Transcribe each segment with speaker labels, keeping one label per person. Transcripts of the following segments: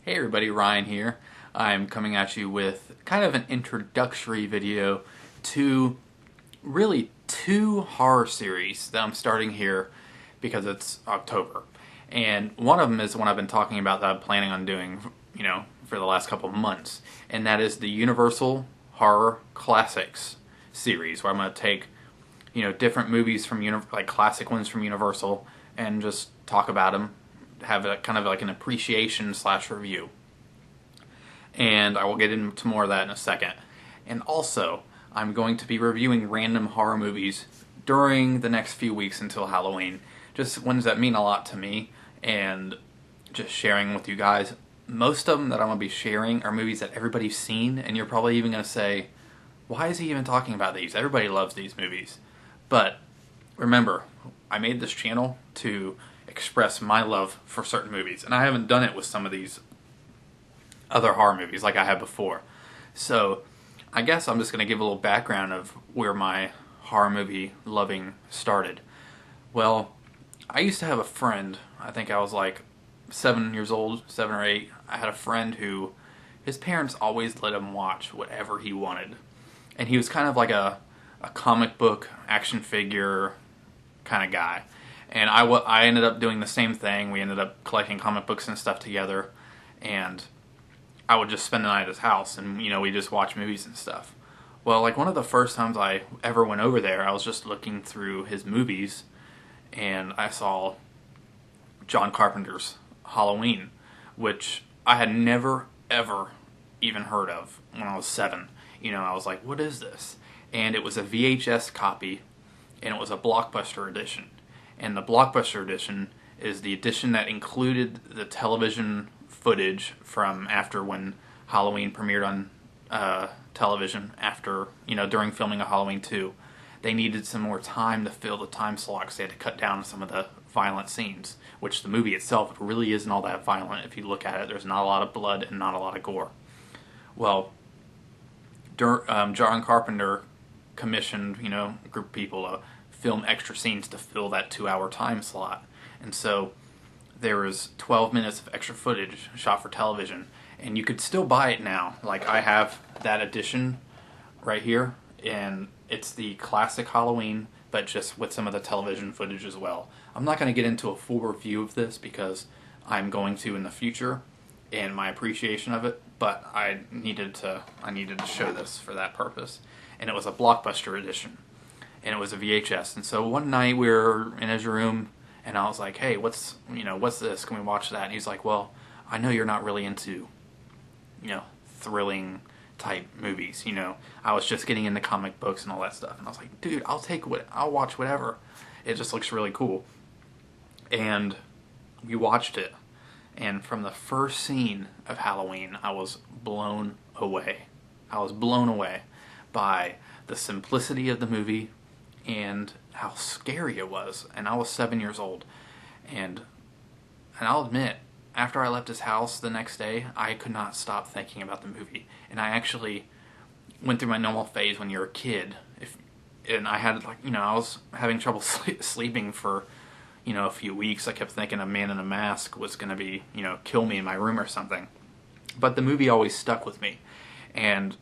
Speaker 1: Hey everybody, Ryan here. I'm coming at you with kind of an introductory video to really two horror series that I'm starting here because it's October. And one of them is one I've been talking about that I'm planning on doing, for the last couple of months. And that is the Universal Horror Classics series, where I'm going to take, different movies from, like classic ones from Universal, and just talk about them, have a kind of like an appreciation slash review. And I will get into more of that in a second. And also, I'm going to be reviewing random horror movies during the next few weeks until Halloween. Just ones that mean a lot to me, and just sharing with you guys. Most of them that I'm going to be sharing are movies that everybody's seen, and you're probably even going to say, why is he even talking about these? Everybody loves these movies. But remember, I made this channel to express my love for certain movies, and I haven't done it with some of these other horror movies like I have before. So I guess I'm just going to give a little background of where my horror movie loving started. Well, I used to have a friend, I think I was like 7 years old, 7 or 8. I had a friend who, his parents always let him watch whatever he wanted. And he was kind of like a comic book, action figure kind of guy. And I ended up doing the same thing. We ended up collecting comic books and stuff together. And I would just spend the night at his house, and we just watch movies and stuff. Well, like one of the first times I ever went over there, I was just looking through his movies, and I saw John Carpenter's Halloween, which I had never, ever even heard of when I was 7. I was like, what is this? And it was a VHS copy, and it was a Blockbuster edition. And the Blockbuster edition is the edition that included the television footage from after when Halloween premiered on television after, during filming of Halloween 2. They needed some more time to fill the time slot because they had to cut down some of the violent scenes, which the movie itself really isn't all that violent. If you look at it, there's not a lot of blood and not a lot of gore. Well, John Carpenter commissioned, a group of people to film extra scenes to fill that 2-hour time slot. And so there was 12 minutes of extra footage shot for television, and you could still buy it now. Like, I have that edition right here, and it's the classic Halloween, but just with some of the television footage as well. I'm not going to get into a full review of this because I'm going to in the future, and my appreciation of it, but I needed to show this for that purpose. And it was a Blockbuster edition, and it was a VHS. And so one night we were in his room, and I was like, hey, what's this? Can we watch that? And he's like, well, I know you're not really into, thrilling type movies. I was just getting into comic books and all that stuff. And I was like, dude, I'll watch whatever. It just looks really cool. And we watched it. And from the first scene of Halloween, I was blown away. I was blown away by the simplicity of the movie and how scary it was. And I was 7 years old. And I'll admit, after I left his house the next day, I could not stop thinking about the movie. And I actually went through my normal phase when you're a kid. And I had, I was having trouble sleeping for, a few weeks. I kept thinking a man in a mask was going to be, kill me in my room or something. But the movie always stuck with me. And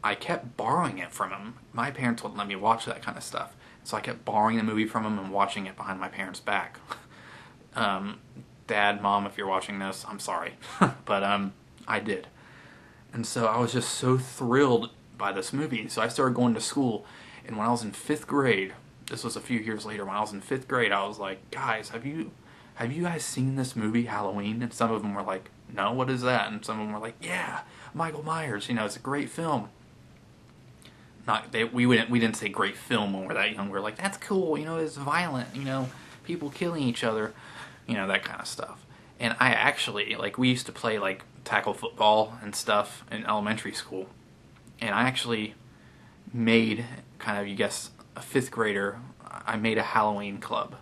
Speaker 1: I kept borrowing it from him. My parents wouldn't let me watch that kind of stuff. So I kept borrowing the movie from him and watching it behind my parents' back. Dad, Mom, if you're watching this, I'm sorry. But I did. And so I was just so thrilled by this movie. So I started going to school. And when I was in 5th grade, this was a few years later, when I was in 5th grade, I was like, guys, have you guys seen this movie, Halloween? And some of them were like, no, what is that? And some of them were like, yeah, Michael Myers, it's a great film. We didn't say great film when we were that young. We were like, that's cool, it's violent, people killing each other, that kind of stuff. And I actually, we used to play, tackle football and stuff in elementary school. And I actually made, kind of, you guess, a 5th grader, I made a Halloween club.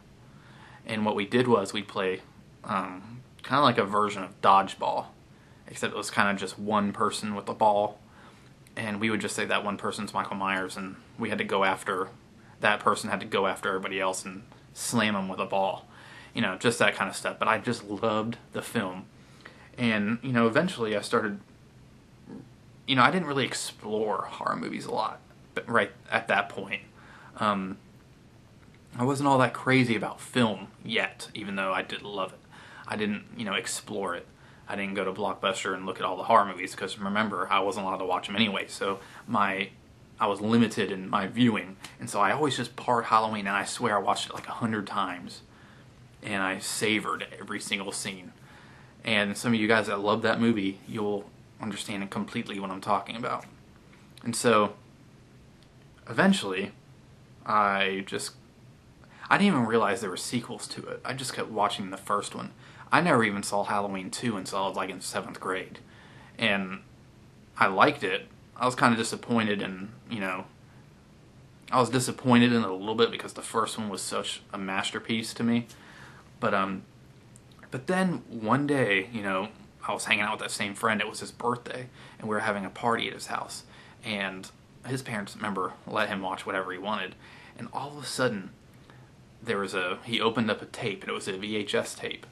Speaker 1: And what we did was we'd play kind of like a version of dodgeball, except it was kind of just one person with the ball. And we would just say that one person's Michael Myers, and we had to go after, that person had to go after everybody else and slam them with a ball. Just that kind of stuff. But I just loved the film. And, eventually I started, I didn't really explore horror movies a lot, but right at that point. I wasn't all that crazy about film yet, even though I did love it. I didn't, explore it. I didn't go to Blockbuster and look at all the horror movies, because remember, I wasn't allowed to watch them anyway, so I was limited in my viewing, and so I always just parred Halloween, and I swear I watched it like 100 times, and I savored every single scene. And some of you guys that love that movie, you'll understand it completely what I'm talking about. And so, eventually, I didn't even realize there were sequels to it. I just kept watching the first one. I never even saw Halloween 2 until I was like in 7th grade. And I liked it. I was kind of disappointed I was disappointed in it a little bit because the first one was such a masterpiece to me. But then one day, I was hanging out with that same friend. It was his birthday, and we were having a party at his house. And his parents, remember, let him watch whatever he wanted. And all of a sudden, he opened up a tape, and it was a VHS tape.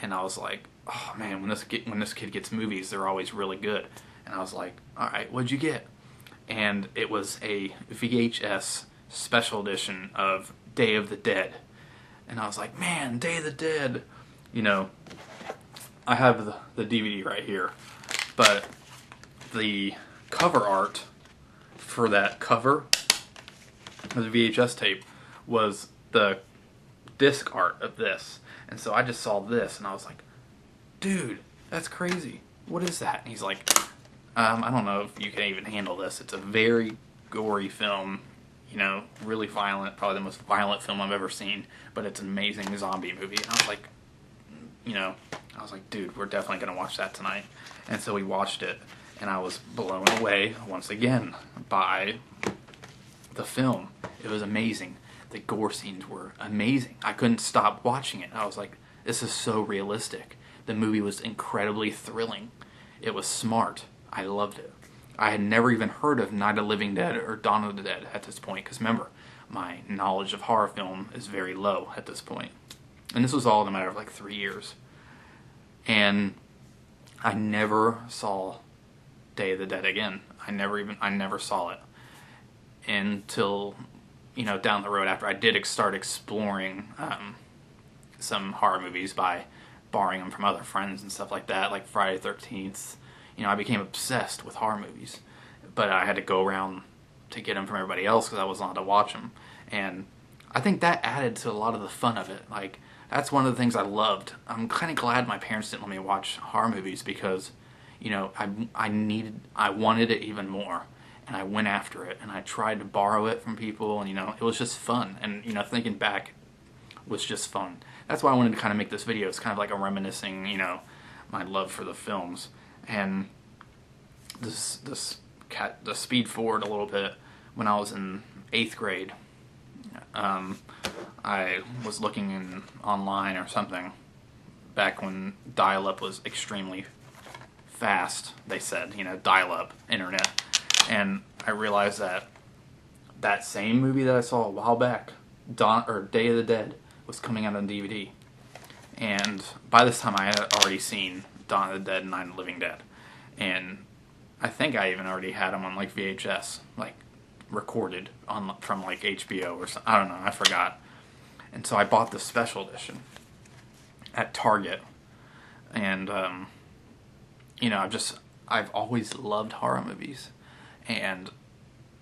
Speaker 1: And I was like, oh man, when this kid gets movies, they're always really good. And I was like, alright, what'd you get? And it was a VHS special edition of Day of the Dead. And I was like, man, Day of the Dead. I have the DVD right here. But the cover art for that cover of the VHS tape was the disc art of this. And so I just saw this, and I was like, dude, that's crazy. What is that? And he's like, I don't know if you can even handle this. It's a very gory film, really violent, probably the most violent film I've ever seen, but it's an amazing zombie movie. And I was like, dude, we're definitely going to watch that tonight. And so we watched it, and I was blown away once again by the film. It was amazing. The gore scenes were amazing. I couldn't stop watching it. I was like, this is so realistic. The movie was incredibly thrilling. It was smart. I loved it. I had never even heard of Night of the Living Dead or Dawn of the Dead at this point, because remember, my knowledge of horror film is very low at this point. And this was all in a matter of like 3 years. And I never saw Day of the Dead again. I never saw it until, down the road after I did start exploring some horror movies by borrowing them from other friends and stuff like that, like Friday the 13th. I became obsessed with horror movies, but I had to go around to get them from everybody else because I wasn't allowed to watch them. And I think that added to a lot of the fun of it. Like, that's one of the things I loved. I'm kind of glad my parents didn't let me watch horror movies because, I wanted it even more. And I went after it, and I tried to borrow it from people, and, it was just fun. And, thinking back was just fun. That's why I wanted to kind of make this video. It's kind of like a reminiscing, my love for the films. And the speed forward a little bit, when I was in 8th grade, I was looking online or something, back when dial-up was extremely fast, they said, dial-up internet. And I realized that same movie that I saw a while back, Day of the Dead, was coming out on DVD. And by this time I had already seen Dawn of the Dead and Night of the Living Dead. And I think I even already had them on like VHS, like recorded from like HBO or something. I don't know, I forgot. And so I bought the special edition at Target. And, I've always loved horror movies. And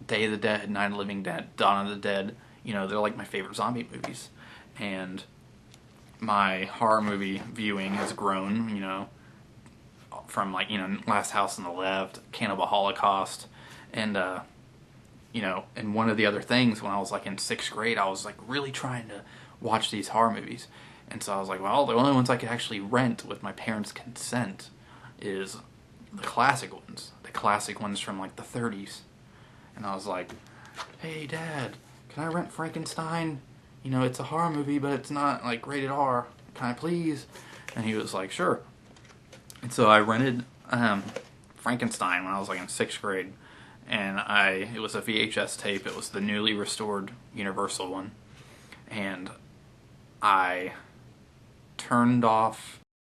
Speaker 1: Day of the Dead, Night of the Living Dead, Dawn of the Dead, they're like my favorite zombie movies. And my horror movie viewing has grown, from like, Last House on the Left, Cannibal Holocaust, and, and one of the other things when I was like in 6th grade, I was like really trying to watch these horror movies. And so I was like, well, the only ones I could actually rent with my parents' consent is the classic ones from like the 30s. And I was like, hey Dad, can I rent Frankenstein? It's a horror movie, but it's not like rated R. Can I please? And he was like, sure. And so I rented Frankenstein when I was like in 6th grade. And it was a VHS tape. It was the newly restored Universal one. And I turned off